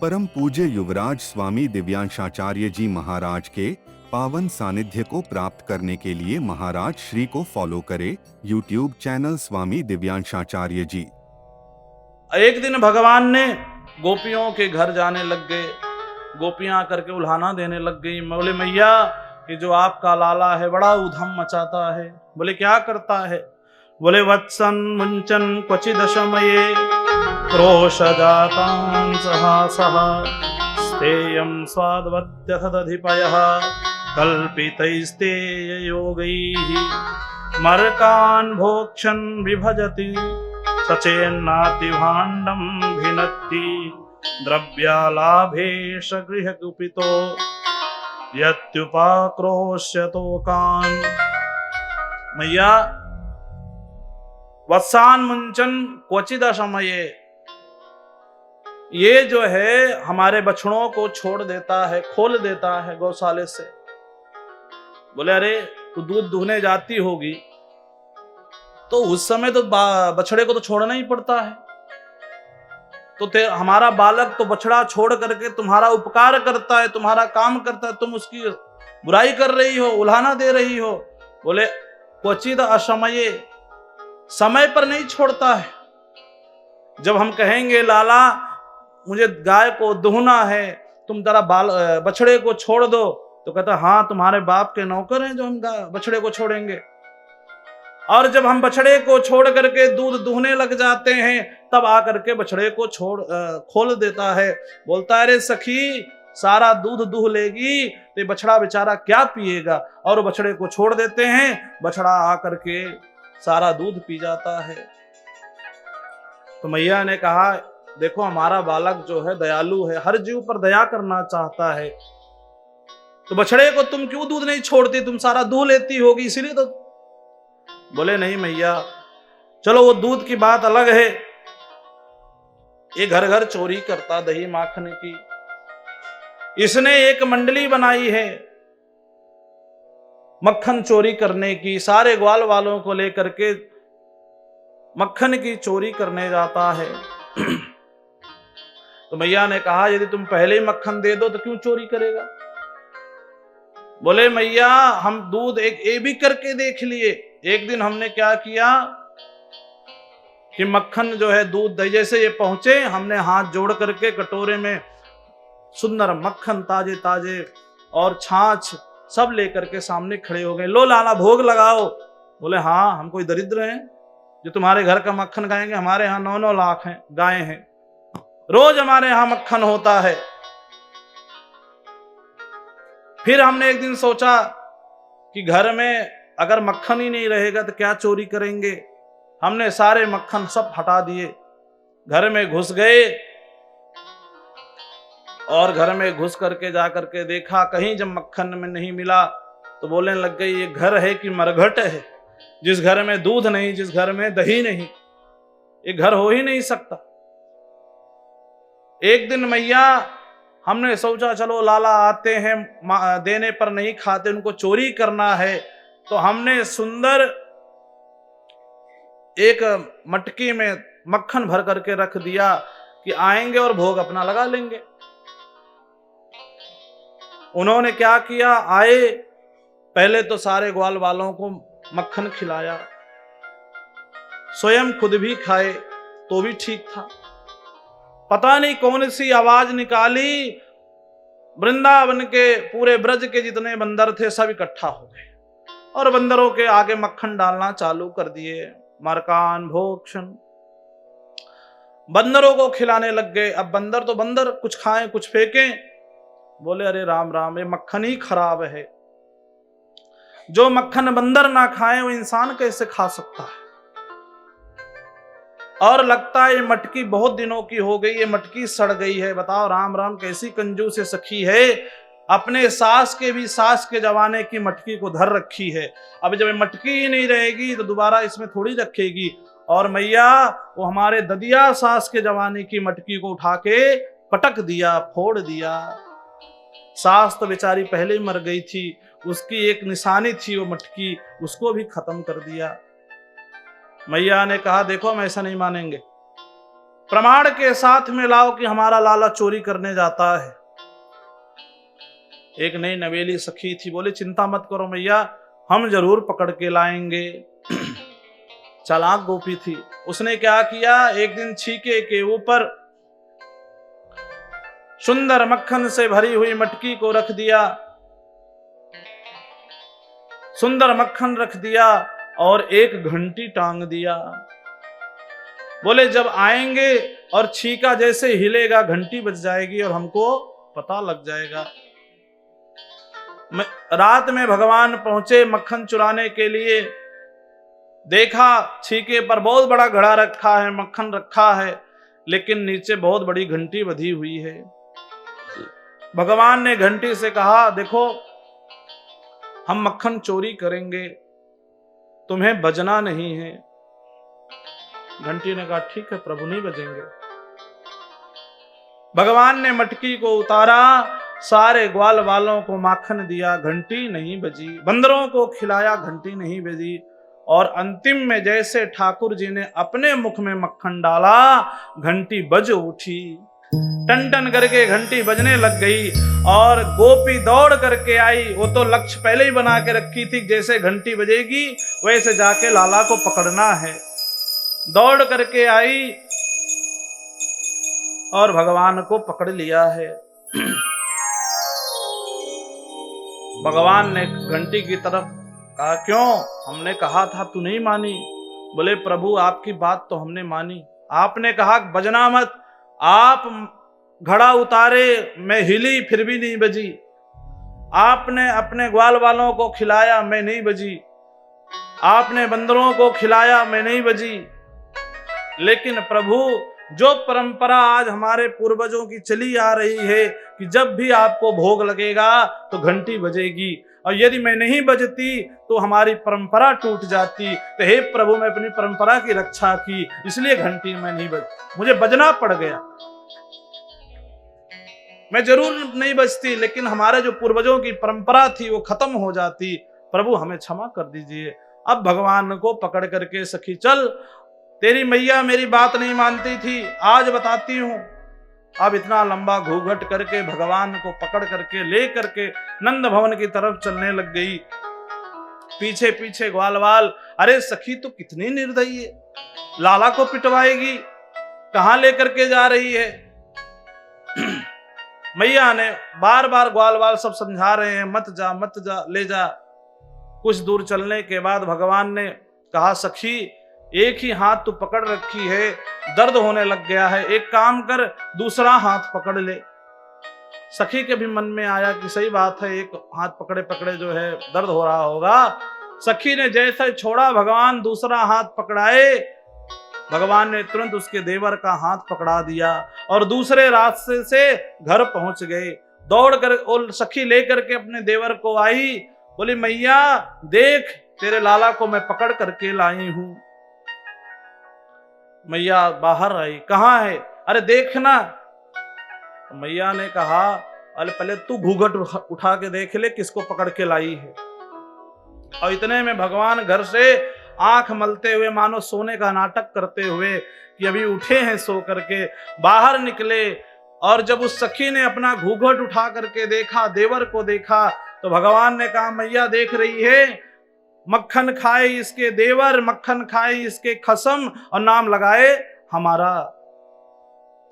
परम पूज्य युवराज स्वामी दिव्यांशाचार्य जी महाराज के पावन सानिध्य को प्राप्त करने के लिए महाराज श्री को फॉलो करें यूट्यूब चैनल स्वामी दिव्यांशाचार्य जी। एक दिन भगवान ने गोपियों के घर जाने लग गए। गोपियां करके उल्हाना देने लग गई। बोले मैया कि जो आपका लाला है बड़ा उधम मचाता है। बोले क्या करता है? बोले वत्सन मुंचन क्वचिद शमये क्रोश जातां सहासः स्तेयं स्वाद्वत्यथदधिपयः कल्पितैस्तेय योगैः मर्कान् भोक्षन् विभजति सचेन्नाति भाण्डं भिनत्ति द्रव्यालाभेश गृहकुपितो यत्युपाक्रोश्यतो कान्। मैया वत्सान मुंचन क्वचिद समये, ये जो है हमारे बछड़ों को छोड़ देता है, खोल देता है गौशाले से। बोले अरे तू दूध दुहने जाती होगी तो उस समय तो बछड़े को तो छोड़ना ही पड़ता है। तो हमारा बालक तो बछड़ा छोड़ करके तुम्हारा उपकार करता है, तुम्हारा काम करता है, तुम उसकी बुराई कर रही हो, उल्हाना दे रही हो। बोले क्वचिद असमये, समय पर नहीं छोड़ता है। जब हम कहेंगे लाला मुझे गाय को दुहना है, तुम जरा बछड़े को छोड़ दो, तो कहता हाँ तुम्हारे बाप के नौकर हैं जो हम बछड़े को छोड़ेंगे। और जब हम बछड़े को छोड़ करके दूध दुहने लग जाते हैं तब आकर के बछड़े को खोल देता है। बोलता है अरे सखी सारा दूध दुह लेगी तो बछड़ा बेचारा क्या पिएगा। और बछड़े को छोड़ देते हैं, बछड़ा आकर के सारा दूध पी जाता है। तो मैया ने कहा देखो हमारा बालक जो है दयालु है, हर जीव पर दया करना चाहता है, तो बछड़े को तुम क्यों दूध नहीं छोड़ती, तुम सारा दूह लेती होगी इसीलिए तो। बोले नहीं मैया, चलो वो दूध की बात अलग है। ये घर घर चोरी करता दही माखन की, इसने एक मंडली बनाई है मक्खन चोरी करने की। सारे ग्वाल वालों को लेकर के मक्खन की चोरी करने जाता है। तो मैया ने कहा यदि तुम पहले ही मक्खन दे दो तो क्यों चोरी करेगा। बोले मैया हम दूध एक भी करके देख लिए। एक दिन हमने क्या किया कि मक्खन जो है दूध दही जैसे ये पहुंचे, हमने हाथ जोड़ करके कटोरे में सुंदर मक्खन ताजे ताजे और छाछ सब लेकर के सामने खड़े हो गए। लो लाला भोग लगाओ। बोले हाँ हम कोई दरिद्र हैं जो तुम्हारे घर का मक्खन खाएंगे, हमारे यहाँ 9-9 लाख हैं गायें हैं, रोज हमारे यहाँ मक्खन होता है। फिर हमने एक दिन सोचा कि घर में अगर मक्खन ही नहीं रहेगा तो क्या चोरी करेंगे। हमने सारे मक्खन सब हटा दिए, घर में घुस गए और घर में घुस करके जा करके देखा, कहीं जब मक्खन में नहीं मिला तो बोलने लग गई ये घर है कि मरघट है, जिस घर में दूध नहीं, जिस घर में दही नहीं, ये घर हो ही नहीं सकता। एक दिन मैया हमने सोचा चलो लाला आते हैं, देने पर नहीं खाते, उनको चोरी करना है। तो हमने सुंदर एक मटकी में मक्खन भर करके रख दिया कि आएंगे और भोग अपना लगा लेंगे। उन्होंने क्या किया, आए पहले तो सारे ग्वाल वालों को मक्खन खिलाया, स्वयं खुद भी खाए तो भी ठीक था। पता नहीं कौन सी आवाज निकाली, वृंदावन के पूरे ब्रज के जितने बंदर थे सब इकट्ठा हो गए और बंदरों के आगे मक्खन डालना चालू कर दिए। मरकान भोक्षण, बंदरों को खिलाने लग गए। अब बंदर तो बंदर, कुछ खाएं कुछ फेंकें। बोले अरे राम राम, ये मक्खन ही खराब है। जो मक्खन बंदर ना खाए वो इंसान कैसे खा सकता है। और लगता है ये मटकी बहुत दिनों की हो गई, ये मटकी सड़ गई है। बताओ राम राम, कैसी कंजूस सखी है, अपने सास के भी सास के जमाने की मटकी को धर रखी है। अब जब ये मटकी ही नहीं रहेगी तो दोबारा इसमें थोड़ी रखेगी। और मैया वो हमारे ददिया सास के जमाने की मटकी को उठा के पटक दिया, फोड़ दिया। सास तो बेचारी पहले ही मर गई थी, उसकी एक निशानी थी वो मटकी, उसको भी खत्म कर दिया। मैया ने कहा देखो हम ऐसा नहीं मानेंगे, प्रमाण के साथ में लाओ कि हमारा लाला चोरी करने जाता है। एक नई नवेली सखी थी, बोले चिंता मत करो मैया, हम जरूर पकड़ के लाएंगे। चालाक गोपी थी। उसने क्या किया, एक दिन छीके के ऊपर सुंदर मक्खन से भरी हुई मटकी को रख दिया, सुंदर मक्खन रख दिया और एक घंटी टांग दिया। बोले जब आएंगे और छीका जैसे हिलेगा घंटी बज जाएगी और हमको पता लग जाएगा। रात में भगवान पहुंचे मक्खन चुराने के लिए, देखा छीके पर बहुत बड़ा घड़ा रखा है, मक्खन रखा है, लेकिन नीचे बहुत बड़ी घंटी बधी हुई है। भगवान ने घंटी से कहा देखो हम मक्खन चोरी करेंगे, तुम्हें बजना नहीं है। घंटी ने कहा ठीक है प्रभु, नहीं बजेंगे। भगवान ने मटकी को उतारा, सारे ग्वाल वालों को माखन दिया, घंटी नहीं बजी। बंदरों को खिलाया, घंटी नहीं बजी। और अंतिम में जैसे ठाकुर जी ने अपने मुख में मक्खन डाला, घंटी बज उठी। टन टन करके घंटी बजने लग गई और गोपी दौड़ करके आई। वो तो लक्ष्य पहले ही बना के रखी थी, जैसे घंटी बजेगी वैसे जाके लाला को पकड़ना है। दौड़ करके आई और भगवान को पकड़ लिया है। भगवान ने घंटी की तरफ कहा क्यों, हमने कहा था तू नहीं मानी। बोले प्रभु आपकी बात तो हमने मानी, आपने कहा बजना मत, आप घड़ा उतारे मैं हिली फिर भी नहीं बजी, आपने अपने ग्वाल वालों को खिलाया मैं नहीं बजी, आपने बंदरों को खिलाया मैं नहीं बजी। लेकिन प्रभु जो परंपरा आज हमारे पूर्वजों की चली आ रही है कि जब भी आपको भोग लगेगा तो घंटी बजेगी, और यदि मैं नहीं बजती तो हमारी परंपरा टूट जाती। तो हे प्रभु मैं अपनी परंपरा की रक्षा की, इसलिए घंटी में नहीं बज, मुझे बजना पड़ गया। मैं जरूर नहीं बजती, लेकिन हमारे जो पूर्वजों की परंपरा थी वो खत्म हो जाती। प्रभु हमें क्षमा कर दीजिए। अब भगवान को पकड़ करके सखी चल, तेरी मैया मेरी बात नहीं मानती थी, आज बताती हूं। अब इतना लंबा घूंघट करके भगवान को पकड़ करके ले करके नंद भवन की तरफ चलने लग गई। पीछे पीछे ग्वालवाल, अरे सखी तो कितनी निर्दयी है, लाला को पिटवाएगी, कहां लेकर के जा रही है। मैया ने बार बार ग्वालवाल सब समझा रहे हैं मत जा मत जा, ले जा। कुछ दूर चलने के बाद भगवान ने कहा सखी एक ही हाथ तू पकड़ रखी है, दर्द होने लग गया है, एक काम कर दूसरा हाथ पकड़ ले। सखी के भी मन में आया कि सही बात है, एक हाथ पकड़े पकड़े जो है दर्द हो रहा होगा। सखी ने जैसे छोड़ा, भगवान दूसरा हाथ पकड़ाए, भगवान ने तुरंत उसके देवर का हाथ पकड़ा दिया और दूसरे रास्ते से घर पहुंच गए। दौड़ कर और सखी लेकर के अपने देवर को आई, बोली मैया देख तेरे लाला को मैं पकड़ करके लाई हूं। मैया बाहर आई, कहां है, अरे देखना। तो मैया ने कहा अरे पहले तू घूंघट उठा के देख ले किसको पकड़ के लाई है। और इतने में भगवान घर से आंख मलते हुए मानो सोने का नाटक करते हुए कि अभी उठे हैं सो करके बाहर निकले। और जब उस सखी ने अपना घूंघट उठा करके देखा, देवर को देखा, तो भगवान ने कहा मैया देख रही है, मक्खन खाए इसके देवर, मक्खन खाए इसके खसम, और नाम लगाए हमारा।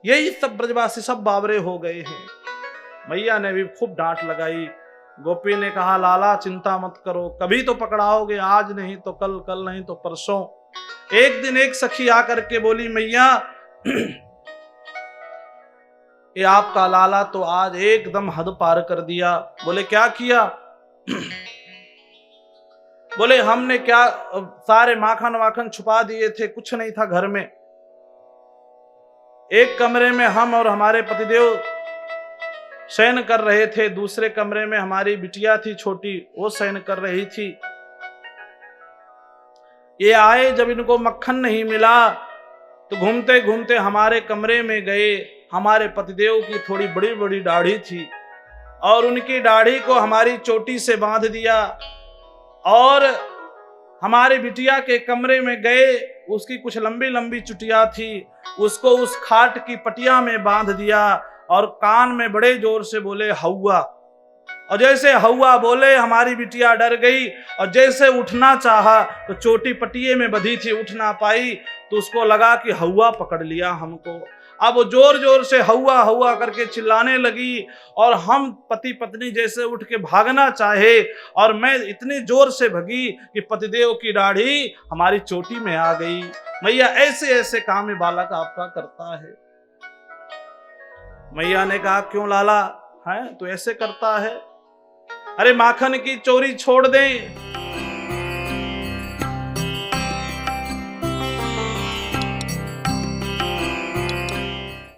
यही सब ब्रजवासी सब बावरे हो गए हैं। मैया ने भी खूब डांट लगाई। गोपी ने कहा लाला चिंता मत करो, कभी तो पकड़ाओगे, आज नहीं तो कल, कल नहीं तो परसों। एक दिन एक सखी आकर के बोली मैया ये आपका लाला तो आज एकदम हद पार कर दिया। बोले क्या किया? बोले हमने क्या सारे माखन वाखन छुपा दिए थे, कुछ नहीं था घर में। एक कमरे में हम और हमारे पतिदेव शयन कर रहे थे, दूसरे कमरे में हमारी बिटिया थी छोटी, वो शयन कर रही थी। ये आए, जब इनको मक्खन नहीं मिला तो घूमते घूमते हमारे कमरे में गए। हमारे पतिदेव की थोड़ी बड़ी बड़ी दाढ़ी थी और उनकी दाढ़ी को हमारी चोटी से बांध दिया और हमारी बिटिया के कमरे में गए, उसकी कुछ लंबी लंबी चुटिया थी, उसको उस खाट की पटिया में बांध दिया और कान में बड़े जोर से बोले हौवा। और जैसे हौवा बोले हमारी बिटिया डर गई और जैसे उठना चाहा तो चोटी पटिये में बंधी थी, उठ ना पाई, तो उसको लगा कि हौवा पकड़ लिया हमको। अब वो जोर जोर से हौवा हौवा करके चिल्लाने लगी और हम पति पत्नी जैसे उठ के भागना चाहे और मैं इतनी जोर से भगी कि पतिदेव की दाढ़ी हमारी चोटी में आ गई। मैया ऐसे ऐसे काम ये बालक आपका करता है। मैया ने कहा क्यों लाला है तो ऐसे करता है? अरे माखन की चोरी छोड़ दें